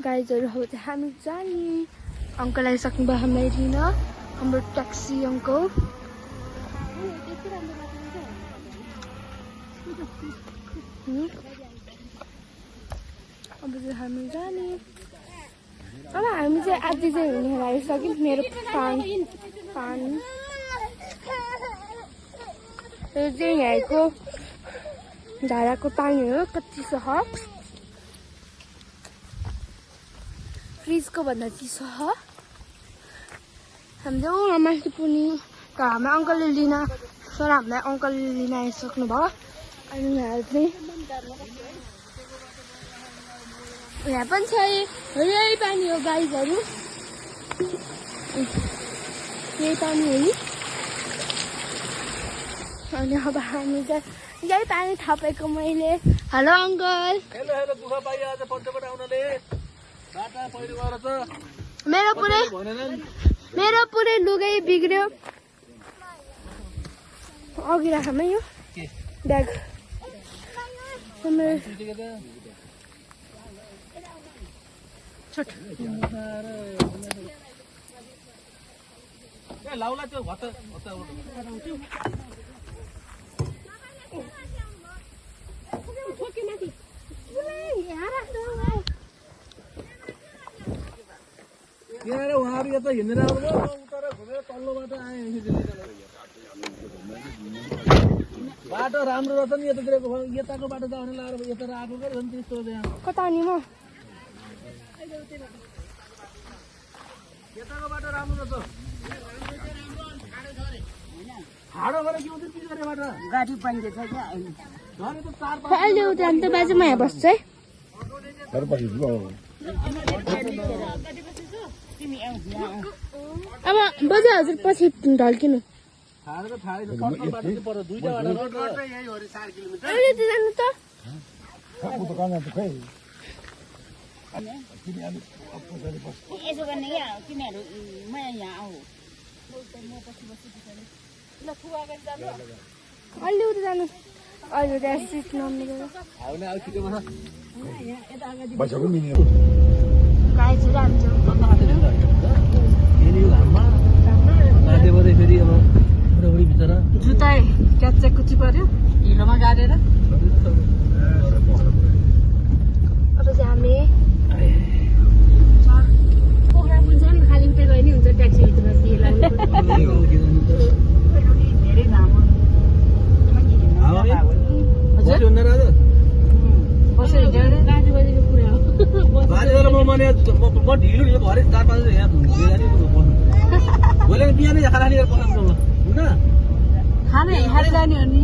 गाइजहरू हो चाहिँ हामी जाने अङ्कल आइसक्नुभयो हामीलाई लिन हाम्रो ट्याक्सी अङ्कल अब चाहिँ हामी जाने अब हामी चाहिँ आधी चाहिँ हुने आइसक्यौँ मेरो पान यो चाहिँ यहाँको धाराको पानी हो कति छ फ्रिजको भन्दा चिसो छ हामीले माथि पुग्ने त हाम्रो अङ्कलले लिन सर हामीलाई अङ्कलले लिन आइसक्नु भयो अनि यहाँ चाहिँ यहाँ पनि छ यही पानी हो गाइजहरू यही पानी हो नि अनि अब हामी चाहिँ यही पानी थपेको मैले हेलो अङ्कल मेरो पुरै लुगै बिग्रियो अघि राखमै यो ब्याग उहाँहरू यता हिँडेर आउनुभयो उता घुमेर तल्लोबाट आए बाटो राम्रो रहेछ नि यतातिरको यताको बाटो जाने लाएर यता आएको क्या झन् त्यस्तो कता नि म यताको बाटो राम्रो रहेछ हाडो गरेर के हुन्छ पिछाडि बाटो गाडी पाइन्छ क्या अहिले उता त बाजुमा यहाँ बस्छ है अब बजा हजुर पछि ढल्किनु अहिले त जानु त यसो गर्ने क्या तिमीहरू म यहाँ आऊ अहिले उता जानु अहिले त्यहाँ सिट नमिलेर जुत्ता क्याच्चा कुची पर्यो हिलोमा गाडेर अब चाहिँ हामी पोखरा पुग्छ नि खाली उतै गयो नि हुन्छ ट्याक्सी भित्र धेरै लामो ढिलो भरे 4-5 बिहानै खाना खाँदै जाने हो नि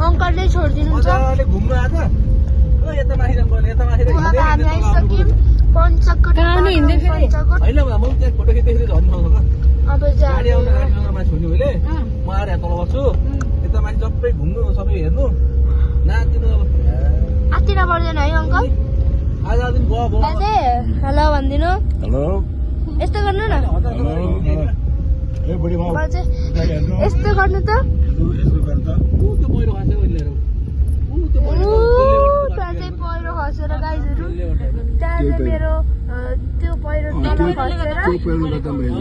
अङ्कलले छोडिदिनुहुन्छ घुम्नु आएको यता माथि हामी आइसक्यौँ पञ्चकोट होइन म त्यहाँ फोटो खिच्दाखेरि झर्नु अब गाडी आउने मान्छे हुने मैले म आएर तल बस्छु यता माथि सबै घुम्नु सबै हेर्नु नाच्नु आतिर पर्दैन है अङ्कल आज दिन हेलो भनिदिनु हेलो यस्तो गर्नु न यस्तो गर्नु त त्यहाँ चाहिँ पहिरो खसेर गाईहरू त्यहाँ चाहिँ मेरो त्यो पहिरो खसेर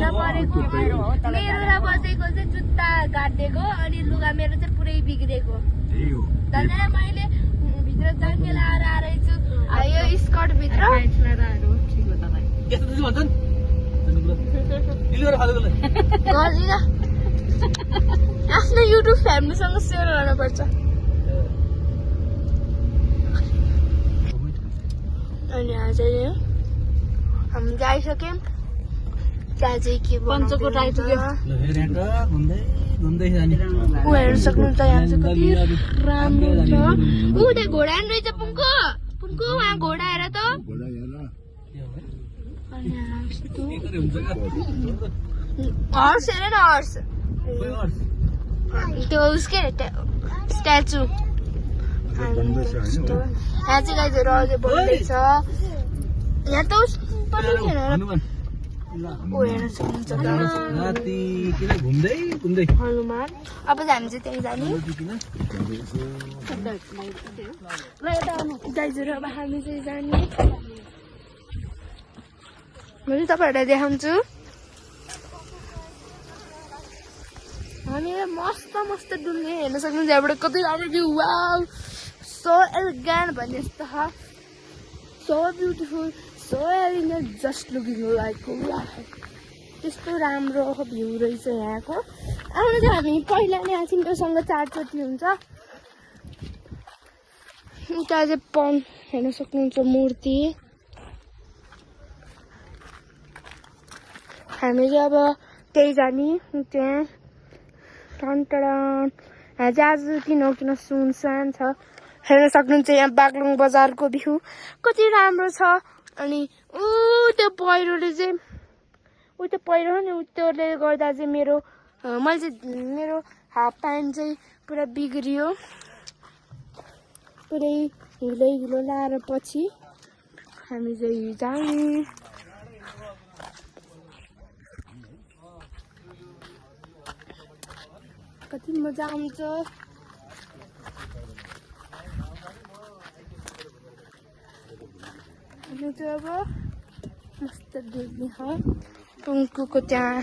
नपरेको मेरो र बसेको चाहिँ जुत्ता गाडिदिएको अनि लुगा मेरो चाहिँ पुरै बिग्रेको दादा मैले भित्र जाङ्गे लाएर आएछु यो स्कर्ट भित्र आफ्नो युट्युब फ्यामिलीसँग सेयर गर्नुपर्छ अनि आज हामी आइसक्यौँ त्यहाँ चाहिँ के पञ्चकोट आइपुग्यो ऊ हेर्नु सक्नुहुन्छ यहाँ चाहिँ कति राम्रो छ ऊ त्यहाँ घोडा नि रहेछ पुङ्को उहाँ घोडा हेर त हर्स हेर न हर्स त्यो उसकै स्ट्याचु यहाँ चाहिँ गाईहरू अझै बन्दैछ यहाँ त उस पनि छैन ओ हेर्न सक्नुहुन्छ राति किन घुम्दै घुम्दै हनुमान अब चाहिँ हामी चाहिँ त्यहीँ जाने दाइजहरू अब हामी चाहिँ जाने मैले तपाईँहरूलाई देखाउँछु हामीले मस्त मस्त डुल्ने हेर्न सक्नुहुन्छ यहाँबाट कति राम्रो भ्यू वाउ सो एलिगेन्ट भने जस्तो छ so beautiful so elegant just looking like त्यस्तो राम्रो भ्यू रहेछ यहाँको आउनु चाहिँ हामी पहिला नै आसिमसँग 4 चोटि हुन्छ उता चाहिँ पन हेर्न सक्नुहुन्छ मूर्ति हामी चाहिँ अब त्यही जाने त्यहाँ टनटन आज किन सुनसान छ हेर्न सक्नुहुन्छ यहाँ बागलुङ बजारको भ्यू कति राम्रो छ अनि त्यो पहिरोले चाहिँ त्यो पहिरो नि त्योले गर्दा चाहिँ मेरो हाफ प्यान्ट चाहिँ पुरा बिग्रियो पुरै हिलो लाएर पछि हामी चाहिँ जाने कति मजा आउँछ हामी चाहिँ अब मस्त देख्ने हो पुङ्कुको त्यहाँ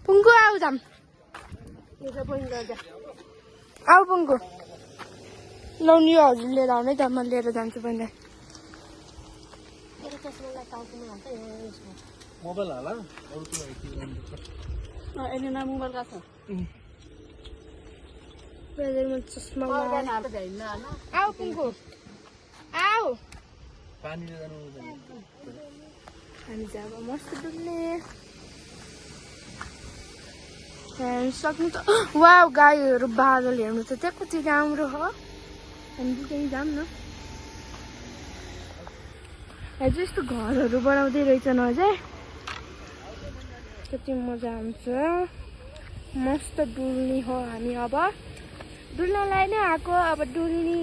पुङ्कु आऊ जाम आऊ पुङ्कु लाउने हजुर लिएर आउनै त म लिएर जान्छु पहिला मोबाइल होला मोबाइल का छ चस्मा आऊ पुङ्कु आऊ पानीले जानु हामी चाहिँ अब मस्त डुल्ने हेर्न सक्नु त वाउ गाईहरू बादल हेर्नु त त्यहाँ कति राम्रो हो हामी त्यहीँ जाऊँ न अझ यस्तो घरहरू बनाउँदै रहेछन् अझै कति मजा आउँछ मस्त डुल्ने हो हामी अब डुल्नलाई नै आएको अब डुल्ने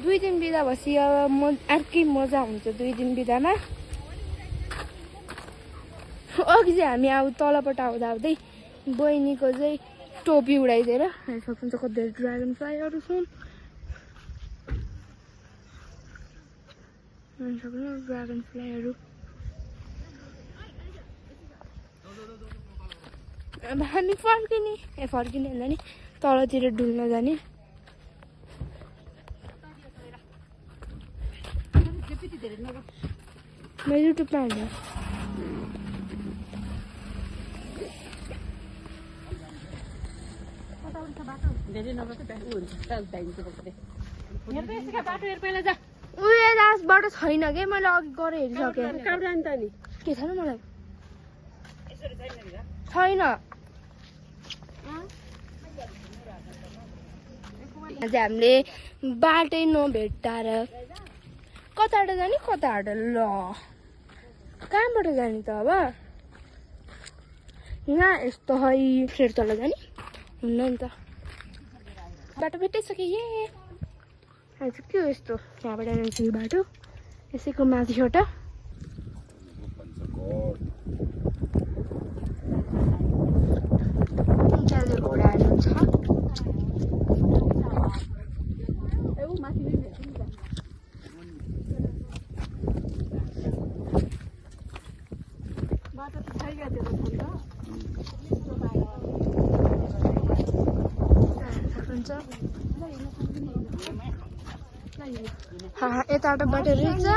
2 दिन बिदा भएपछि अब अर्कै मजा हुन्छ 2 दिन बिदामा अघि चाहिँ हामी अब तलबाट आउँदा आउँदै बहिनीको चाहिँ टोपी उडाइदिएर हेर्न सक्नुहुन्छ कति ड्रागन फ्लाइहरू छन् हेर्न सक्नुहुन्छ ड्रागन फ्लाइहरू अब हामी फर्किने भन्दा नि तलतिर डुल्न जाने मैं युट्युबमा हाल्नु बाटो छैन के मैले अघि गएर हेरिसकेँ के छैन मलाई छैन आज हामीले बाटै नभेट्टाएर कताबाट जाने कताबाट ल कहाँबाट जाने त अब यहाँ यस्तो है फेरि तल जाने हुन्न नि त बाटो भेटिसक्यो ये आज के हो यस्तो यहाँबाट जान्छ यो बाटो यसैको माथिबाट घोडाहरू छ यताबाट बाटो रहेछ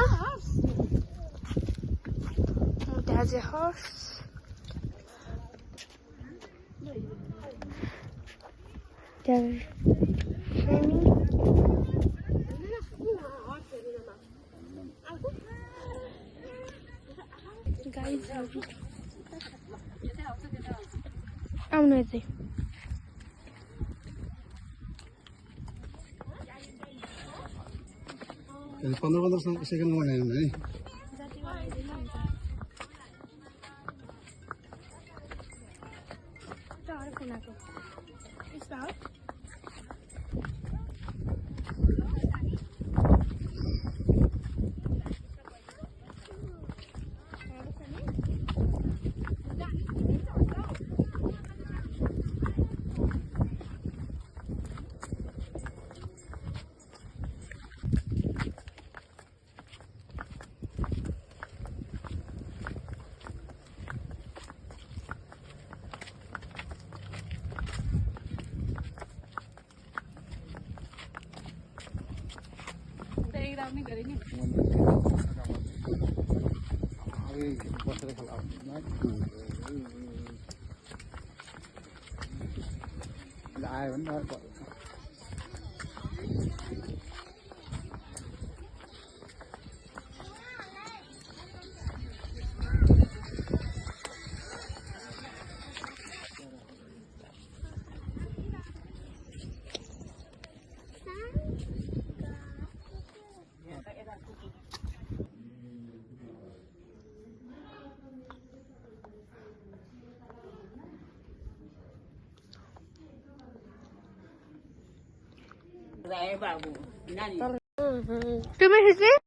त्यहाँ चाहिँ हर्स आउनु चाहिँ 15 सेकेन्डमा लगायो नि आउने गरे नि बसेर खेला आयो भने बाबु नानी तुम्ही